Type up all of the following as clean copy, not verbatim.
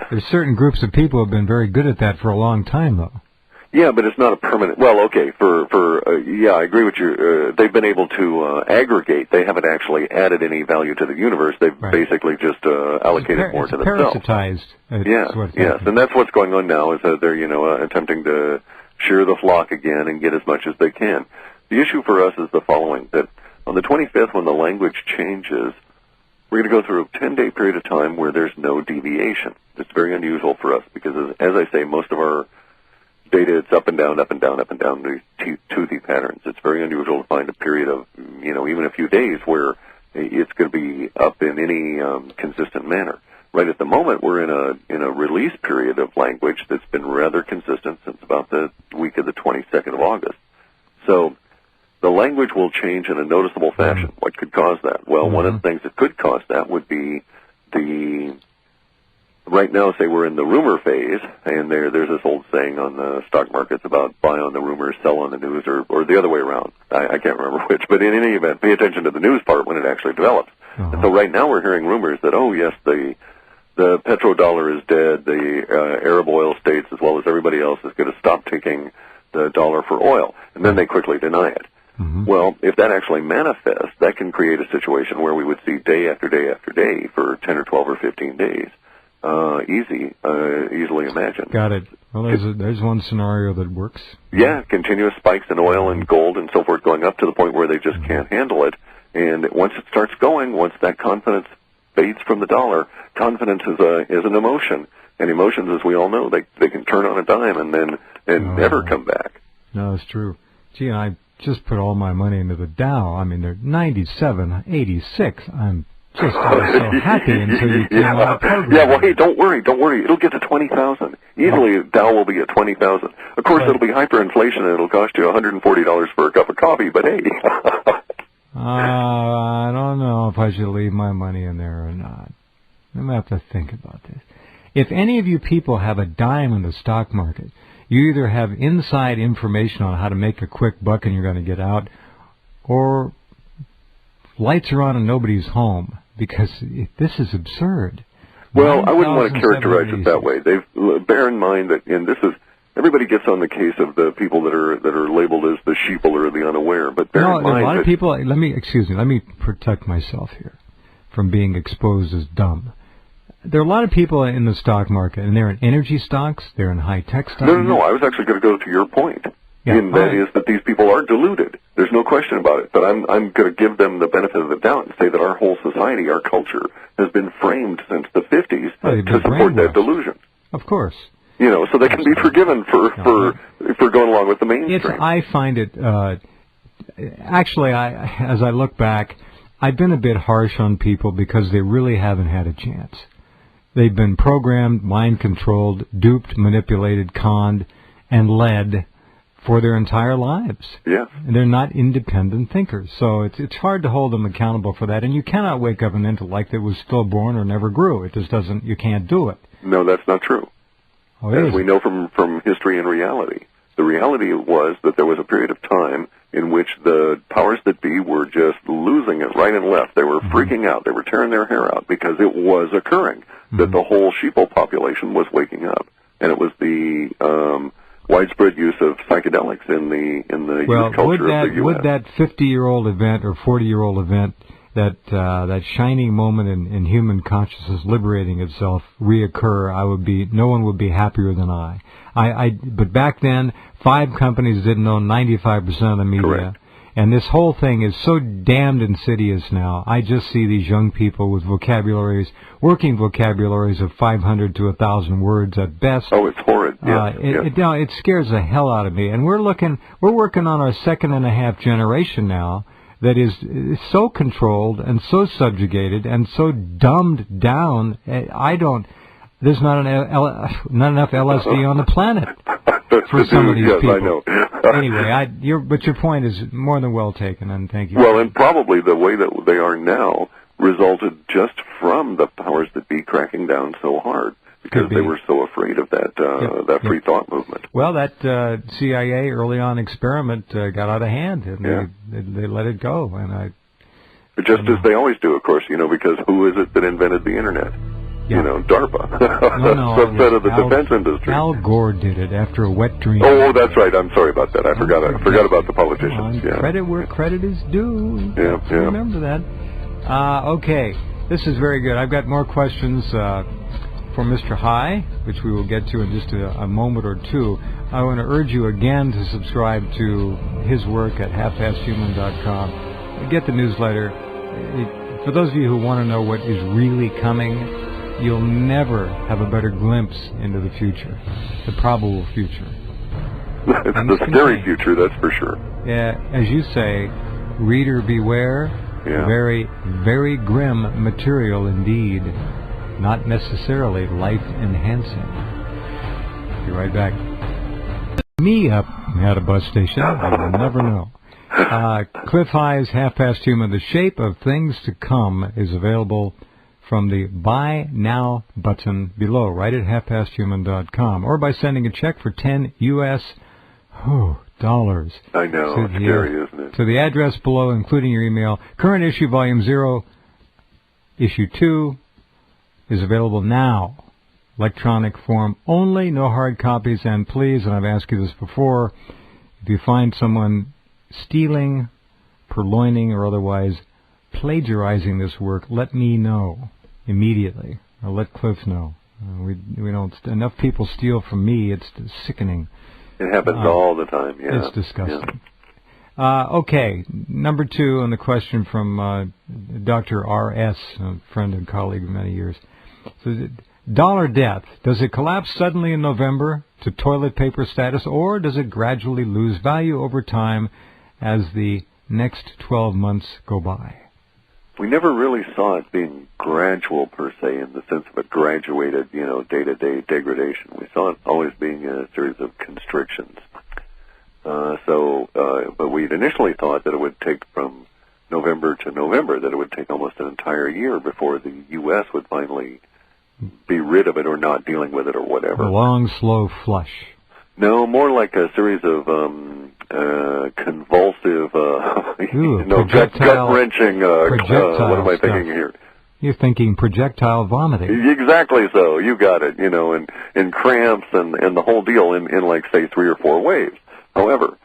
There's certain groups of people who have been very good at that for a long time, though. Yeah, but it's not a permanent. Well, okay, yeah, I agree with you. They've been able to aggregate. They haven't actually added any value to the universe. They've basically just allocated more to themselves. Parasitized. Yes, and that's what's going on now. Is that they're attempting to shear the flock again and get as much as they can. The issue for us is the following: that on the 25th, when the language changes, we're going to go through a 10-day period of time where there's no deviation. It's very unusual for us because, as I say, most of our data, it's up and down, up and down, up and down, these toothy patterns. It's very unusual to find a period of, even a few days where it's going to be up in any consistent manner. Right at the moment, we're in a release period of language that's been rather consistent since about the week of the 22nd of August. So the language will change in a noticeable fashion. What could cause that? Well, one of the things that could cause that would be right now, say we're in the rumor phase, and there's this old saying on the stock markets about buy on the rumors, sell on the news, or the other way around. I can't remember which, but in any event, pay attention to the news part when it actually develops. And so right now we're hearing rumors that, oh yes, the petrodollar is dead, the Arab oil states, as well as everybody else, is going to stop taking the dollar for oil, and then they quickly deny it. Well, if that actually manifests, that can create a situation where we would see day after day after day for 10 or 12 or 15 days. Easily imagined. Got it. Well, there's one scenario that works. Yeah, continuous spikes in oil and gold and so forth going up to the point where they just can't handle it. And once it starts going, once that confidence fades from the dollar, confidence is an emotion. And emotions, as we all know, they can turn on a dime and never come back. No, it's true. Gee, I just put all my money into the Dow. I mean, they're 97.86. I'm just so happy until you came on the program. Yeah, well, hey, don't worry. It'll get to 20,000. Easily, Dow will be at 20,000. Of course, it'll be hyperinflation, and it'll cost you $140 for a cup of coffee, but hey. I don't know if I should leave my money in there or not. I'm going to have to think about this. If any of you people have a dime in the stock market, you either have inside information on how to make a quick buck and you're going to get out, or lights are on and nobody's home, because this is absurd. Well, I wouldn't want to characterize it that way. Bear in mind that, and this is, everybody gets on the case of the people that are labeled as the sheeple or the unaware, but bear in mind a lot of people, let me protect myself here from being exposed as dumb. There are a lot of people in the stock market, and they're in energy stocks, they're in high-tech stocks. No, I was actually going to go to your point. And that is that these people are deluded. There's no question about it. But I'm going to give them the benefit of the doubt and say that our whole society, our culture, has been framed since the 50s to support that delusion. Of course. So they can be forgiven for going along with the mainstream. I find it, actually, as I look back, I've been a bit harsh on people because they really haven't had a chance. They've been programmed, mind-controlled, duped, manipulated, conned, and led for their entire lives. Yeah. And they're not independent thinkers. So it's hard to hold them accountable for that. And you cannot wake up an intellect that was stillborn or never grew. It just doesn't, you can't do it. No, that's not true. Oh, as we know from history and reality. The reality was that there was a period of time in which the powers that be were just losing it right and left. They were freaking out. They were tearing their hair out because it was occurring that the whole sheeple population was waking up. And it was the widespread use of psychedelics in the youth culture of the U.S. Would that 50-year-old event or 40-year-old event, that shining moment in human consciousness liberating itself, reoccur? No one would be happier than I. But back then, 5 companies didn't own 95% of the media. Correct. And this whole thing is so damned insidious now. I just see these young people with working vocabularies of 500 to 1,000 words at best. Oh, it's horrid. It scares the hell out of me. And we're working on our second and a half generation now that is so controlled and so subjugated and so dumbed down. There's not enough LSD on the planet for some of these people. I know. Anyway, but your point is more than well taken, and thank you. Well, and probably the way that they are now resulted just from the powers that be cracking down so hard because they were so afraid of that free thought movement. Well, that CIA early on experiment got out of hand, and they let it go, and just as they always do, of course, because who is it that invented the internet? DARPA, no, subset of the defense industry. Al Gore did it after a wet dream. Oh, that's right. I'm sorry about that. I forgot about the politicians. Yeah. Credit where credit is due. Yeah. Remember that. Okay, this is very good. I've got more questions for Mr. High, which we will get to in just a moment or two. I want to urge you again to subscribe to his work at halfpasthuman.com. Get the newsletter. For those of you who want to know what is really coming, you'll never have a better glimpse into the future, the probable future. It's the scary future, that's for sure. Yeah, as you say, reader beware. Yeah. Very, very grim material indeed. Not necessarily life-enhancing. Be right back. Me up at a bus station. You'll never know. Clif High's Half Past Human, The Shape of Things to Come, is available from the Buy Now button below, right at halfpasthuman.com, or by sending a check for $10 US dollars. I know, it's scary, isn't it? To the address below, including your email. Current issue, Volume 0, Issue 2, is available now. Electronic form only, no hard copies, and please, and I've asked you this before, if you find someone stealing, purloining, or otherwise plagiarizing this work, let me know immediately. I'll let Cliff know. We don't. Enough people steal from me. It's sickening. It happens all the time. Yeah, it's disgusting. Yeah. Okay, number 2 on the question from Dr. R.S., a friend and colleague of many years. So, dollar death, does it collapse suddenly in November to toilet paper status, or does it gradually lose value over time as the next 12 months go by? We never really saw it being gradual, per se, in the sense of a graduated, day-to-day degradation. We saw it always being a series of constrictions. But we'd initially thought that it would take from November to November, that it would take almost an entire year before the U.S. would finally be rid of it or not dealing with it or whatever. A long, slow flush. No, more like a series of convulsive, gut-wrenching, what am I thinking here? You're thinking projectile vomiting. Exactly so. You got it, and cramps and the whole deal in like, say, 3 or 4 waves. However,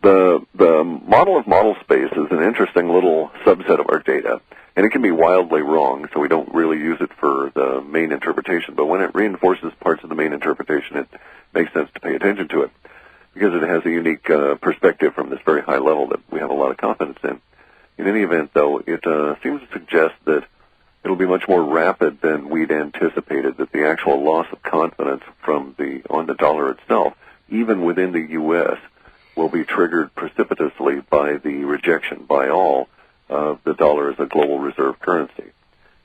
the model of model space is an interesting little subset of our data, and it can be wildly wrong, so we don't really use it for the main interpretation. But when it reinforces parts of the main interpretation, it makes sense to pay attention to it, because it has a unique perspective from this very high level that we have a lot of confidence in. In any event, though, it seems to suggest that it'll be much more rapid than we'd anticipated, that the actual loss of confidence on the dollar itself, even within the U.S., will be triggered precipitously by the rejection by all of the dollar as a global reserve currency.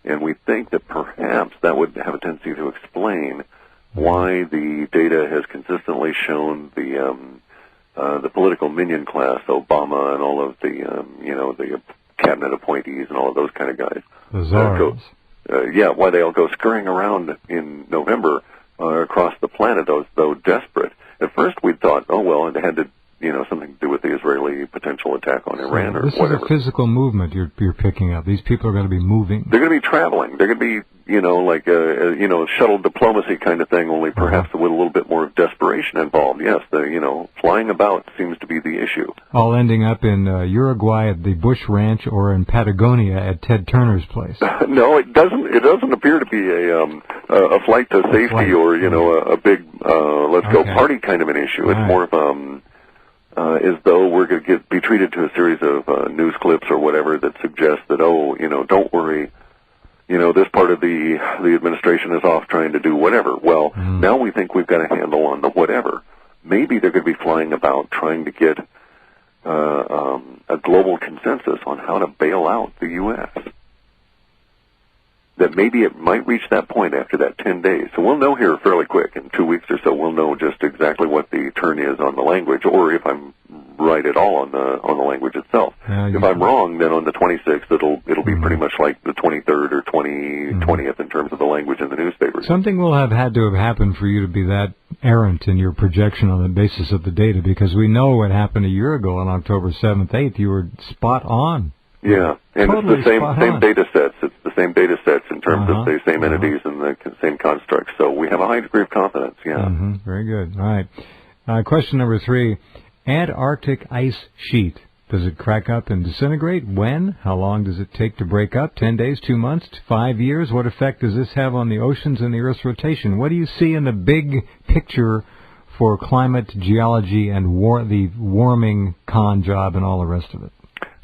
And we think that perhaps that would have a tendency to explain why the data has consistently shown the political minion class, Obama and all of the cabinet appointees and all of those kind of guys. The czars. Why they all go scurrying around in November across the planet, though desperate. At first we thought, it had to, something to do with the Israeli potential attack on Iran or whatever. This is a physical movement you're picking up. These people are going to be moving. They're going to be traveling. They're going to be, like a shuttle diplomacy kind of thing, only perhaps with a little bit more of desperation involved. Yes, flying about seems to be the issue. All ending up in Uruguay at the Bush Ranch or in Patagonia at Ted Turner's place. No, it doesn't. It doesn't appear to be a flight to safety or a big let's go party kind of an issue. It's more of as though we're going to be treated to a series of news clips or whatever that suggest that, don't worry, this part of the administration is off trying to do whatever. Well, now we think we've got a handle on the whatever. Maybe they're going to be flying about trying to get a global consensus on how to bail out the U.S. That maybe it might reach that point after that 10 days. So we'll know here fairly quick. In 2 weeks or so, we'll know just exactly what the turn is on the language, or if I'm right at all on the language itself. If I'm wrong, then on the 26th, it'll be pretty much like the 23rd or 20th in terms of the language in the newspapers. Something will have had to have happened for you to be that errant in your projection on the basis of the data, because we know what happened a year ago on October 7th, 8th. You were spot on. Yeah, and totally it's the same data sets. It's the the same data sets in terms of the same entities and the same constructs. So we have a high degree of confidence, Very good. All right. Question number 3. Antarctic ice sheet. Does it crack up and disintegrate? When? How long does it take to break up? 10 days, 2 months, 5 years? What effect does this have on the oceans and the Earth's rotation? What do you see in the big picture for climate, geology, and the warming con job and all the rest of it?